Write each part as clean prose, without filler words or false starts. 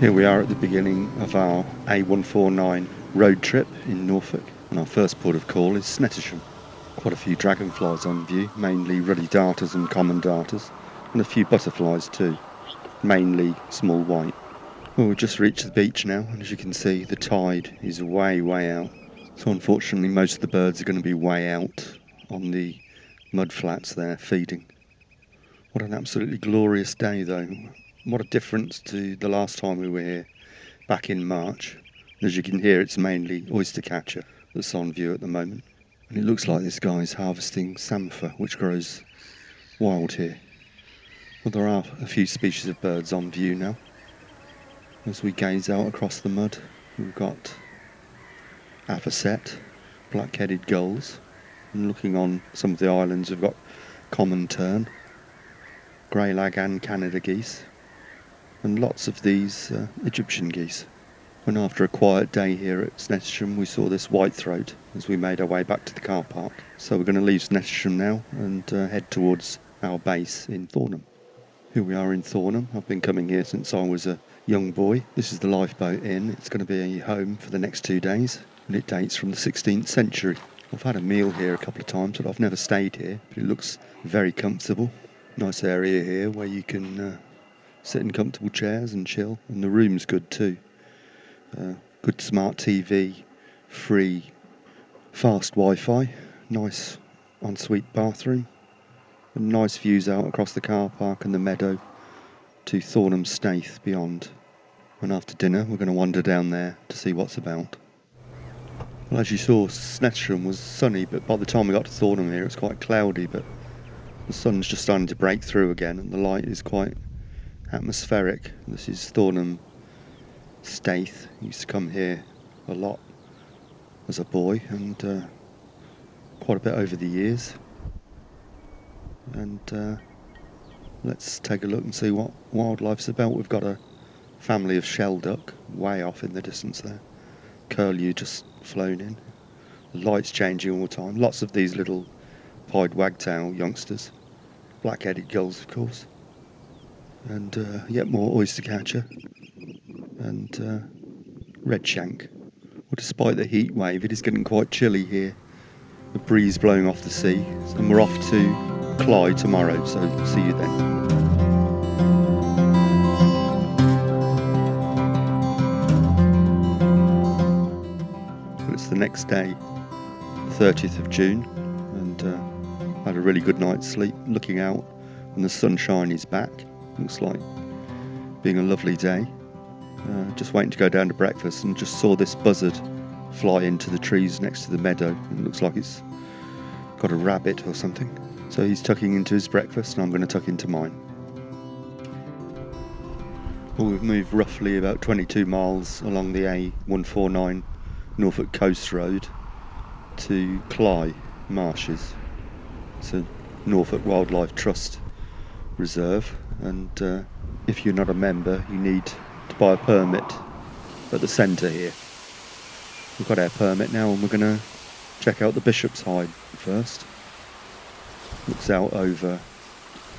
Here we are at the beginning of our A149 road trip in Norfolk, and our first port of call is Snettisham. Quite a few dragonflies on view, mainly ruddy darters and common darters, and a few butterflies too, mainly small white. Well, we've just reached the beach now, and as you can see the tide is way out, so unfortunately most of the birds are going to be way out on the mud flats there feeding. What an absolutely glorious day though. What a difference to the last time we were here, back in March. As you can hear, it's mainly oyster catcher that's on view at the moment. And it looks like this guy's harvesting samphire, which grows wild here. Well, there are a few species of birds on view now. As we gaze out across the mud, we've got avocet, black-headed gulls. And looking on some of the islands, we've got common tern, greylag and Canada geese, and lots of these Egyptian geese. And after a quiet day here at Snettisham, we saw this whitethroat as we made our way back to the car park. So we're going to leave Snettisham now and head towards our base in Thorham. Here we are in Thorham. I've been coming here since I was a young boy. This is the Lifeboat Inn. It's going to be a home for the next 2 days, and it dates from the 16th century. I've had a meal here a couple of times, but I've never stayed here. But it looks very comfortable. Nice area here where you can sit in comfortable chairs and chill, and the room's good too. Good smart TV, free fast Wi-Fi, nice ensuite bathroom, and nice views out across the car park and the meadow to Thorham Staith beyond. And after dinner we're going to wander down there to see what's about. Well, as you saw, Snettisham was sunny, but by the time we got to Thorham here it's quite cloudy, but the sun's just starting to break through again and the light is quite atmospheric. This is Thorham Staith. I used to come here a lot as a boy, and quite a bit over the years. And let's take a look and see what wildlife's about. We've got a family of shelduck way off in the distance there. Curlew just flown in. The light's changing all the time. Lots of these little pied wagtail youngsters. Black-headed gulls, of course. And yet more oyster catcher and redshank. Well, despite the heat wave, it is getting quite chilly here. The breeze blowing off the sea, and we're off to Cley tomorrow, so see you then. Well, it's the next day, the 30th of June, and had a really good night's sleep, looking out, and the sunshine is back. Looks like being a lovely day. Just waiting to go down to breakfast and just saw this buzzard fly into the trees next to the meadow. It looks like it's got a rabbit or something. So he's tucking into his breakfast and I'm going to tuck into mine. Well, we've moved roughly about 22 miles along the A149 Norfolk Coast Road to Cley Marshes. It's a Norfolk Wildlife Trust reserve, and if you're not a member you need to buy a permit at the centre here. We've got our permit now and we're going to check out the Bishop's Hide first. Looks out over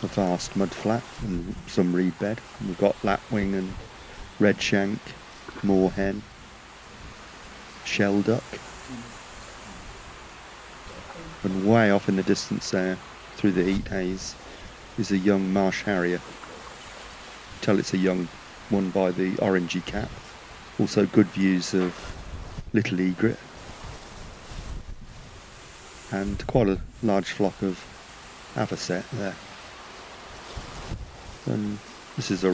a vast mud flat and some reed bed. And we've got lapwing and redshank, moorhen, shelduck, and way off in the distance there through the heat haze is a young marsh harrier. Tell it's a young one by the orangey cap. Also good views of little egret and quite a large flock of avocet there. And this is a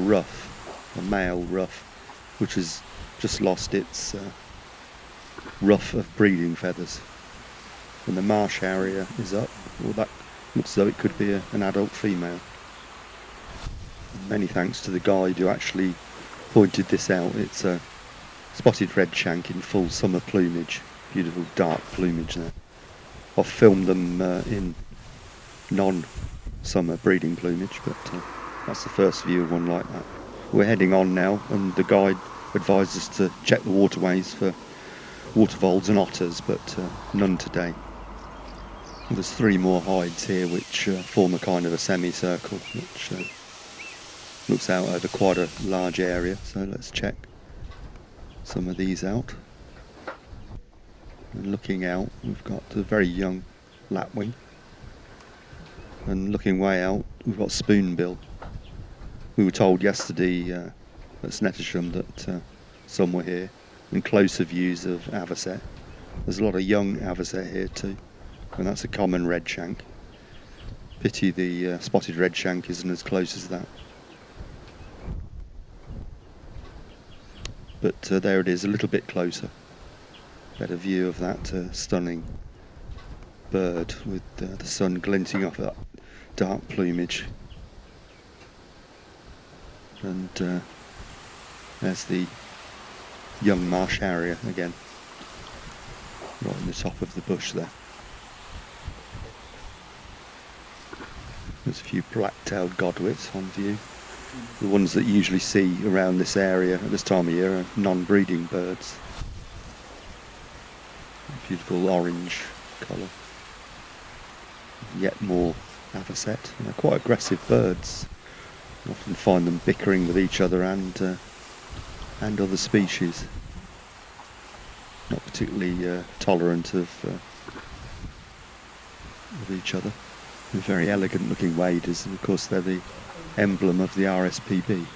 male ruff, which has just lost its ruff of breeding feathers. And the marsh harrier is up. Well, that looks as though it could be an adult female. Many thanks to the guide who actually pointed this out. It's a spotted redshank in full summer plumage. Beautiful dark plumage there. I've filmed them in non-summer breeding plumage, but that's the first view of one like that. We're heading on now, and the guide advised us to check the waterways for water voles and otters, but none today. There's 3 more hides here which form a kind of a semicircle, which Looks out over quite a large area, so let's check some of these out. And looking out, we've got a very young lapwing. And looking way out, we've got spoonbill. We were told yesterday at Snettisham that some were here, and closer views of avocet. There's a lot of young avocet here too, and that's a common redshank. Pity the spotted redshank isn't as close as that. But there it is, a little bit closer. Better view of that stunning bird with the sun glinting off that dark plumage. And there's the young marsh harrier again, right in the top of the bush there. There's a few black-tailed godwits on view. The ones that you usually see around this area at this time of year are non-breeding birds. Beautiful orange colour. Yet more avocet. They're quite aggressive birds. You often find them bickering with each other and other species. Not particularly tolerant of each other. They're very elegant looking waders, and of course they're the emblem of the RSPB.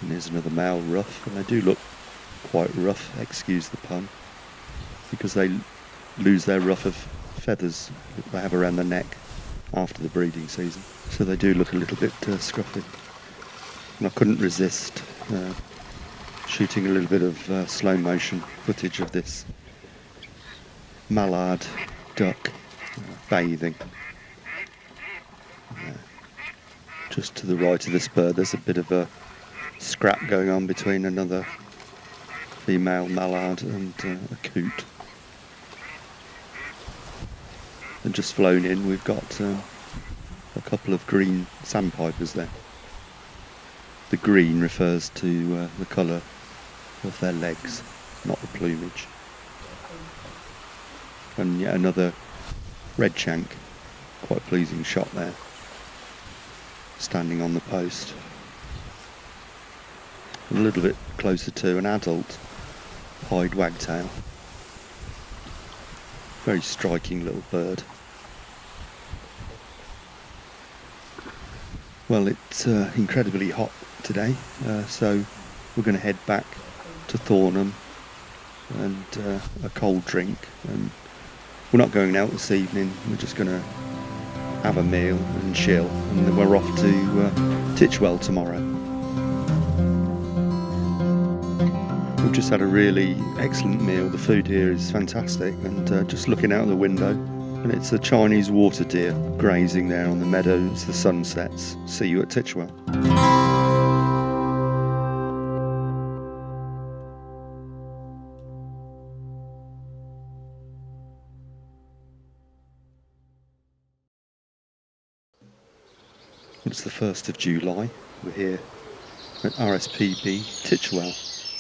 And there's another male ruff, and they do look quite rough, excuse the pun, because they lose their ruff of feathers that they have around the neck after the breeding season, so they do look a little bit scruffy. And I couldn't resist shooting a little bit of slow motion footage of this mallard duck bathing. Just to the right of this bird there's a bit of a scrap going on between another female mallard and a coot. And just flown in we've got a couple of green sandpipers there. The green refers to the colour of their legs, not the plumage. And yet another redshank, quite pleasing shot there, standing on the post. And a little bit closer to an adult pied wagtail. Very striking little bird. Well, it's incredibly hot today, so we're going to head back to Thorham and a cold drink. And we're not going out this evening, we're just going to have a meal and chill, and then we're off to Titchwell tomorrow. We've just had a really excellent meal. The food here is fantastic, and just looking out the window, and it's a Chinese water deer grazing there on the meadow as the sun sets. See you at Titchwell. It's the 1st of July. We're here at RSPB Titchwell.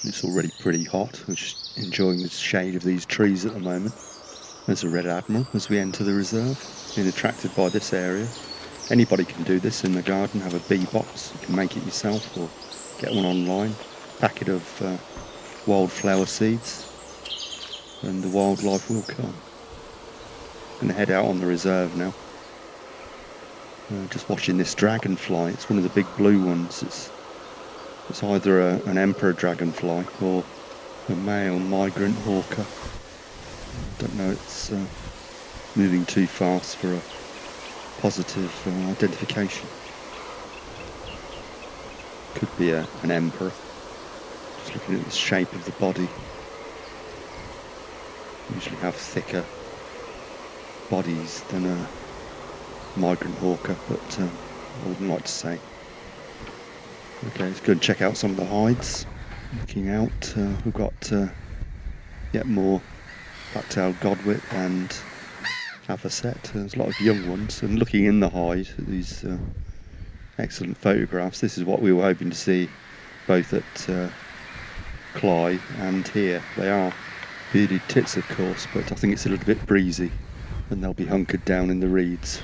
It's already pretty hot. We're just enjoying the shade of these trees at the moment. There's a red admiral as we enter the reserve. Being attracted by this area. Anybody can do this in the garden, have a bee box. You can make it yourself or get one online. Packet of wildflower seeds, and the wildlife will come. Going to head out on the reserve now. Just watching this dragonfly. It's one of the big blue ones. It's either an emperor dragonfly or a male migrant hawker. Don't know, it's moving too fast for a positive identification. Could be an emperor. Just looking at the shape of the body. Usually have thicker bodies than a migrant hawker, but I wouldn't like to say. Okay, let's go and check out some of the hides. Looking out, we've got yet more black-tailed godwit and avocet. There's a lot of young ones, and looking in the hide at these excellent photographs, this is what we were hoping to see both at Cley and here. They are bearded tits, of course, but I think it's a little bit breezy and they'll be hunkered down in the reeds.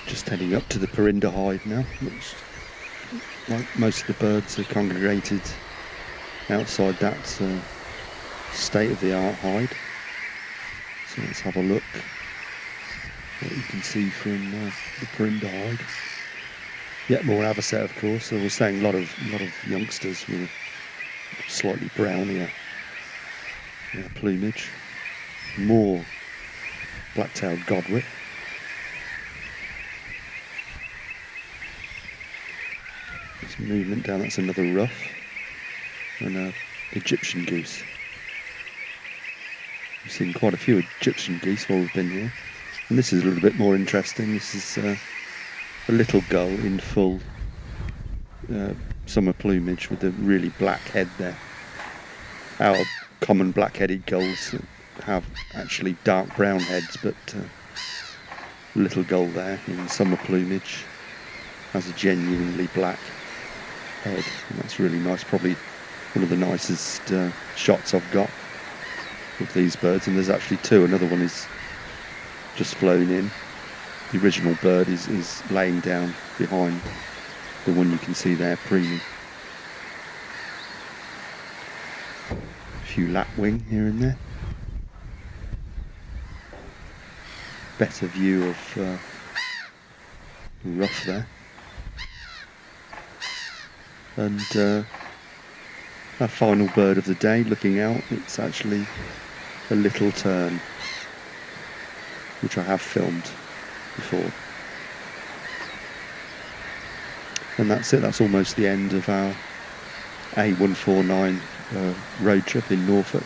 Just heading up to the Perinda hide now, which Like most of the birds are congregated outside that state-of-the-art hide. So let's have a look what you can see from the perimeter hide. Yet more avocet, of course. So we're saying a lot of youngsters with slightly brownier plumage. More black-tailed godwit. There's movement down, that's another ruff. And an Egyptian goose. We've seen quite a few Egyptian geese while we've been here. And this is a little bit more interesting. This is a little gull in full summer plumage with a really black head there. Our common black-headed gulls have actually dark brown heads, but little gull there in summer plumage has a genuinely black head, and that's really nice. Probably one of the nicest shots I've got of these birds, and there's actually two. Another one is just flown in. The original bird is laying down behind the one you can see there preening. A few lapwing here and there. Better view of the ruff there. And our final bird of the day, looking out, it's actually a little tern, which I have filmed before. And that's it, that's almost the end of our A149 road trip in Norfolk.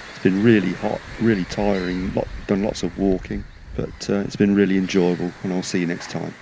It's been really hot, really tiring, done lots of walking, but it's been really enjoyable, and I'll see you next time.